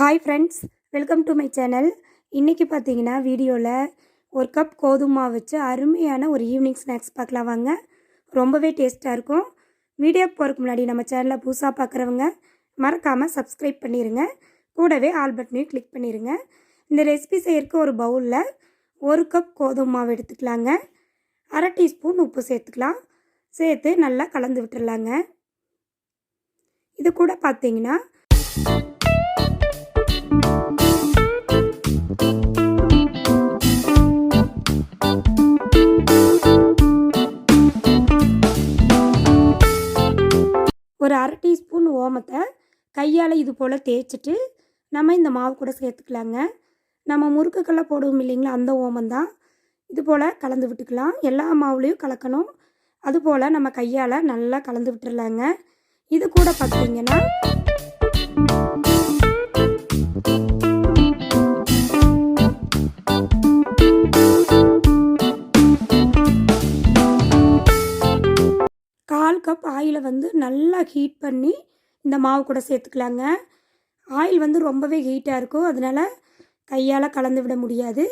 Hi friends, welcome to my channel. இன்றைக்கி பார்த்தீங்கன்னா வீடியோவில் ஒரு கப் கோதுமை மாவு வச்சு அருமையான ஒரு ஈவினிங் ஸ்நாக்ஸ் பார்க்கலாம் வாங்க. ரொம்பவே டேஸ்ட்டாக இருக்கும். வீடியோ போகிறதுக்கு முன்னாடி நம்ம சேனலை புதுசாக பார்க்குறவங்க மறக்காமல் சப்ஸ்கிரைப் பண்ணிடுங்க. கூடவே ஆல் பட்டனையும் கிளிக் பண்ணிடுங்க. இந்த ரெசிபி செய்யறதுக்கு ஒரு பவுலில் ஒரு கப் கோதுமை மாவு எடுத்துக்கலாங்க. அரை டீஸ்பூன் உப்பு சேர்த்துக்கலாம். சேர்த்து நல்லா கலந்து விட்டுடலாங்க. இது கூட பார்த்தீங்கன்னா ஒரு அரை டீஸ்பூன் ஓமத்தை கையால் இது போல் தேய்ச்சிட்டு நம்ம இந்த மாவு கூட சேர்த்துக்கலாங்க. நம்ம முறுக்குக்கெல்லாம் போடுவோம் இல்லைங்களா, அந்த ஓமந்தான். இது போல் கலந்து விட்டுக்கலாம். எல்லா மாவுலேயும் கலக்கணும். அதுபோல் நம்ம கையால் நல்லா கலந்து விட்டுடலாங்க. இது கூட பார்த்தீங்கன்னா கப் ஆயிலை நல்லா ஹீட் பண்ணி இந்த மாவு கூட சேர்த்துக்கலாங்க. ஆயில் ரொம்பவே ஹீட்டாக இருக்கும், அதனால் கையால் கலந்து விட முடியாது.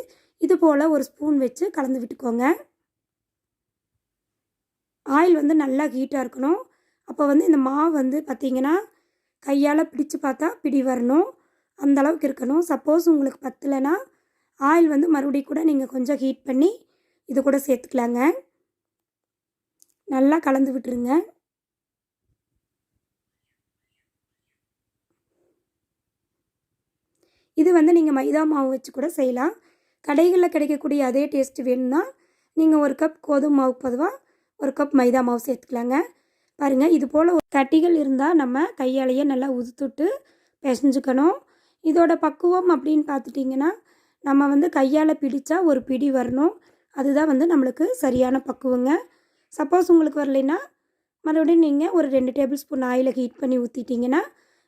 இது போல் ஒரு ஸ்பூன் வச்சு கலந்து விட்டுக்கோங்க. ஆயில் நல்லா ஹீட்டாக இருக்கணும். அப்போ இந்த மாவு பார்த்திங்கன்னா கையால் பிடிச்சு பார்த்தா பிடி வரணும், அந்தளவுக்கு இருக்கணும். சப்போஸ் உங்களுக்கு பத்தலைன்னா ஆயில் மறுபடியும் கூட நீங்கள் கொஞ்சம் ஹீட் பண்ணி இது கூட சேர்த்துக்கலாங்க. நல்லா கலந்து விட்டுருங்க. இது நீங்கள் மைதா மாவு வச்சு கூட செய்யலாம். கடைகளில் கிடைக்கக்கூடிய அதே டேஸ்ட்டு வேணும்னா நீங்கள் ஒரு கப் கோதுமை மாவுக்கு பொதுவாக ஒரு கப் மைதா மாவு சேர்த்துக்கலாங்க. பாருங்கள், இது போல் கட்டிகள் இருந்தால் நம்ம கையாலேயே நல்லா உதுத்துட்டு பிசைஞ்சுக்கணும். இதோட பக்குவம் அப்படின்னு பார்த்துட்டிங்கன்னா நம்ம கையால் பிடிச்சா ஒரு பிடி வரணும். அதுதான் நம்மளுக்கு சரியான பக்குவங்க. சப்போஸ் உங்களுக்கு வரலைன்னா மறுபடியும் நீங்கள் ஒரு 2 டேபிள் ஸ்பூன் ஆயிலை ஹீட் பண்ணி ஊற்றிட்டிங்கன்னா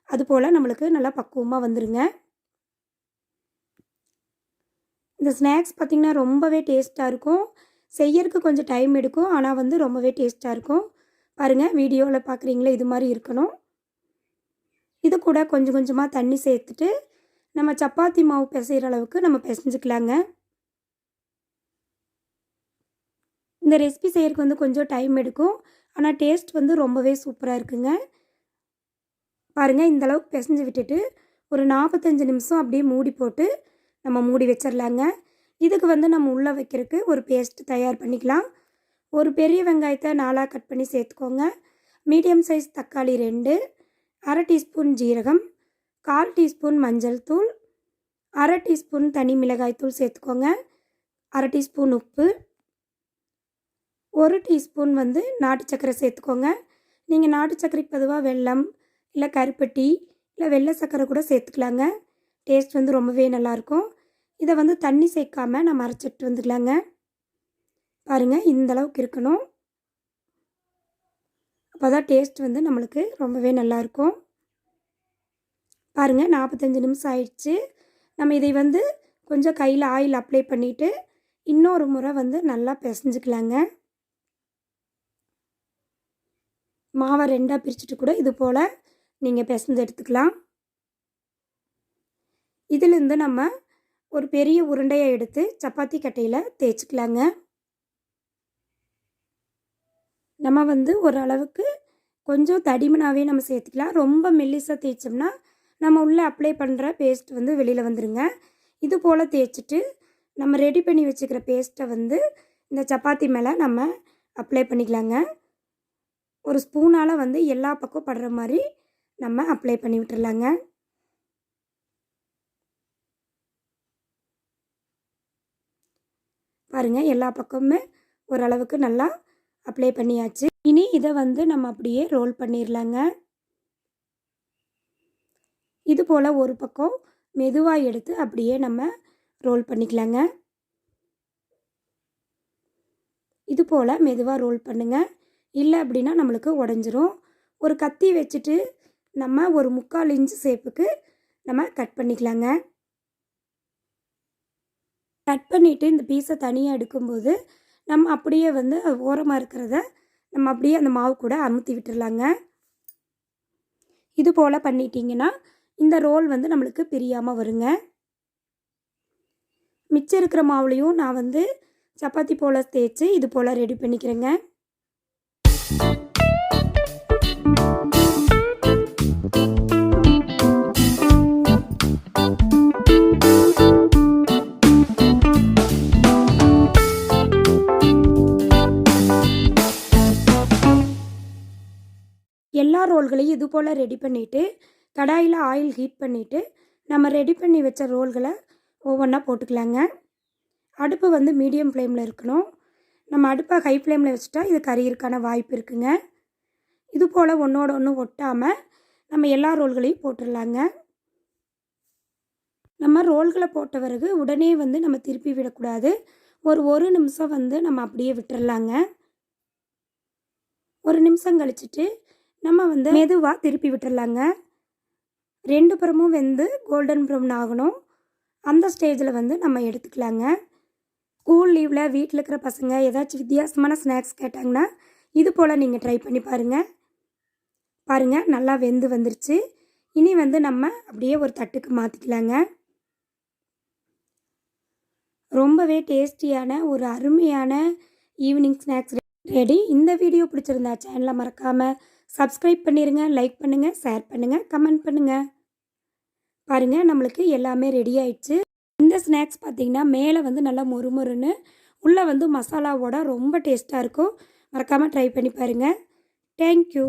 அது போல் நம்மளுக்கு நல்லா பக்குவமாக வந்துடுங்க. இந்த ஸ்நாக்ஸ் பார்த்திங்கன்னா ரொம்பவே டேஸ்ட்டாக இருக்கும். செய்யறதுக்கு கொஞ்சம் டைம் எடுக்கும், ஆனால் ரொம்பவே டேஸ்ட்டாக இருக்கும். பாருங்கள், வீடியோவில் பார்க்குறீங்களே, இது மாதிரி இருக்கணும். இது கூட கொஞ்சம் கொஞ்சமாக தண்ணி சேர்த்துட்டு நம்ம சப்பாத்தி மாவு பிசைகிற அளவுக்கு நம்ம பிசைஞ்சிக்கலாங்க. இந்த ரெசிபி செய்யறதுக்கு கொஞ்சம் டைம் எடுக்கும், ஆனால் டேஸ்ட் ரொம்பவே சூப்பராக இருக்குங்க. பாருங்கள், இந்தளவுக்கு பிசைஞ்சு விட்டுட்டு ஒரு 45 நிமிஷம் அப்படியே மூடி போட்டு நம்ம மூடி வச்சிடலாங்க. இதுக்கு நம்ம உள்ளே வைக்கிறதுக்கு ஒரு பேஸ்ட் தயார் பண்ணிக்கலாம். ஒரு பெரிய வெங்காயத்தை 4ஆக கட் பண்ணி சேர்த்துக்கோங்க. மீடியம் சைஸ் தக்காளி 2, அரை டீஸ்பூன் ஜீரகம், 1/4 டீஸ்பூன் மஞ்சள் தூள், அரை டீஸ்பூன் தனி மிளகாய் தூள் சேர்த்துக்கோங்க. அரை டீஸ்பூன் உப்பு, 1 டீஸ்பூன் நாட்டு சர்க்கரை சேர்த்துக்கோங்க. நீங்கள் நாட்டு சர்க்கரைக்கு பொதுவாக வெல்லம் இல்லை கருப்பட்டி இல்லை வெள்ளை சர்க்கரை கூட சேர்த்துக்கலாங்க. டேஸ்ட் ரொம்பவே நல்லாயிருக்கும். இதை தண்ணி சேர்க்காமல் நம்ம அரைச்சிட்டு வந்துக்கலாங்க. பாருங்கள், இந்தளவுக்கு இருக்கணும். அப்போ தான் டேஸ்ட் நம்மளுக்கு ரொம்பவே நல்லாயிருக்கும். பாருங்கள், 45 நிமிஷம் ஆயிடுச்சு. நம்ம இதை கொஞ்சம் கையில் ஆயில் அப்ளை பண்ணிவிட்டு இன்னொரு முறை நல்லா பிசைஞ்சிக்கலாங்க. மாவை 2ஆக பிரிச்சுட்டு கூட இது போல் நீங்கள் பிசைஞ்சு எடுத்துக்கலாம். இதிலிருந்து நம்ம ஒரு பெரிய உருண்டையை எடுத்து சப்பாத்தி கட்டையில் தேய்ச்சிக்கலாங்க. நம்ம ஓரளவுக்கு கொஞ்சம் தடிமனாகவே நம்ம சேர்த்துக்கலாம். ரொம்ப மெல்லிசாக தேய்ச்சோம்னா நம்ம உள்ளே அப்ளை பண்ணுற பேஸ்ட் வெளியில் வந்துடுங்க. இது போல் தேய்ச்சிட்டு நம்ம ரெடி பண்ணி வச்சுக்கிற பேஸ்ட்டை இந்த சப்பாத்தி மேலே நம்ம அப்ளை பண்ணிக்கலாங்க. ஒரு ஸ்பூனால் எல்லா பக்கம் படுற மாதிரி நம்ம அப்ளை பண்ணி விட்டுடலாங்க. பாருங்கள், எல்லா பக்கமுமே ஓரளவுக்கு நல்லா அப்ளை பண்ணியாச்சு. இனி இதை நம்ம அப்படியே ரோல் பண்ணிடலாங்க. இது போல் ஒரு பக்கம் மெதுவாக எடுத்து அப்படியே நம்ம ரோல் பண்ணிக்கலாங்க. இது போல் மெதுவாக ரோல் பண்ணுங்கள், இல்லை அப்படின்னா நம்மளுக்கு உடஞ்சிரும். ஒரு கத்தி வச்சுட்டு நம்ம ஒரு 3/4 இன்ச்சு ஷேப்புக்கு நம்ம கட் பண்ணிக்கலாங்க. கட் பண்ணிவிட்டு இந்த பீஸை தனியாக எடுக்கும்போது நம்ம அப்படியே ஓரமாக இருக்கிறத நம்ம அப்படியே அந்த மாவு கூட அமுத்தி விட்டுடலாங்க. இது போல் பண்ணிட்டீங்கன்னா இந்த ரோல் வந்து நம்மளுக்கு பிரியாமல் வருங்க. மிச்சம் இருக்கிற மாவுலையும் நான் வந்து சப்பாத்தி போல் தேய்ச்சி இது போல் ரெடி பண்ணிக்கிறேங்க. எல்லா ரோல்களையும் இது போல் ரெடி பண்ணிவிட்டு கடாயில் ஆயில் ஹீட் பண்ணிவிட்டு நம்ம ரெடி பண்ணி வச்ச ரோல்களை ஒவ்வொன்றா போட்டுக்கலாங்க. அடுப்பு வந்து மீடியம் ஃப்ளேமில் இருக்கணும். நம்ம அடுப்பை ஹை ஃப்ளேமில் வச்சுட்டா இது கரியறதுக்கான வாய்ப்பு இருக்குங்க. இது போல் ஒன்றோட ஒன்று ஒட்டாமல் நம்ம எல்லா ரோல்களையும் போட்டுடலாங்க. நம்ம ரோல்களை போட்ட பிறகு உடனே வந்து நம்ம திருப்பி விடக்கூடாது. ஒரு நிமிஷம் வந்து நம்ம அப்படியே விட்டுறலாங்க. ஒரு நிமிஷம் கழிச்சிட்டு நம்ம வந்து மெதுவாக திருப்பி விட்டுறலாங்க. 2 புறமும் வெந்து கோல்டன் ப்ரௌன் ஆகணும். அந்த ஸ்டேஜில் வந்து நம்ம எடுத்துக்கலாங்க. ஸ்கூல் லீவில் வீட்டில் இருக்கிற பசங்க ஏதாச்சும் வித்தியாசமான ஸ்நாக்ஸ் கேட்டாங்கன்னா இது போல் நீங்கள் ட்ரை பண்ணி பாருங்கள் நல்லா வெந்து வந்துருச்சு. இனி வந்து நம்ம அப்படியே ஒரு தட்டுக்கு மாற்றிக்கலாங்க. ரொம்பவே டேஸ்டியான ஒரு அருமையான ஈவினிங் ஸ்நாக்ஸ் ரெடி. இந்த வீடியோ பிடிச்சிருந்தா சேனலை மறக்காமல் சப்ஸ்கிரைப் பண்ணிடுங்க, லைக் பண்ணுங்கள், ஷேர் பண்ணுங்கள், கமெண்ட் பண்ணுங்கள். பாருங்கள் நம்மளுக்கு எல்லாமே ரெடி ஆயிடுச்சு. இந்த ஸ்நாக்ஸ் பார்த்திங்கன்னா மேலே வந்து நல்லா மொறுமொறுன்னு உள்ளே வந்து மசாலாவோட ரொம்ப டேஸ்ட்டாக இருக்கும். மறக்காமல் ட்ரை பண்ணி பாருங்கள். தேங்க்யூ.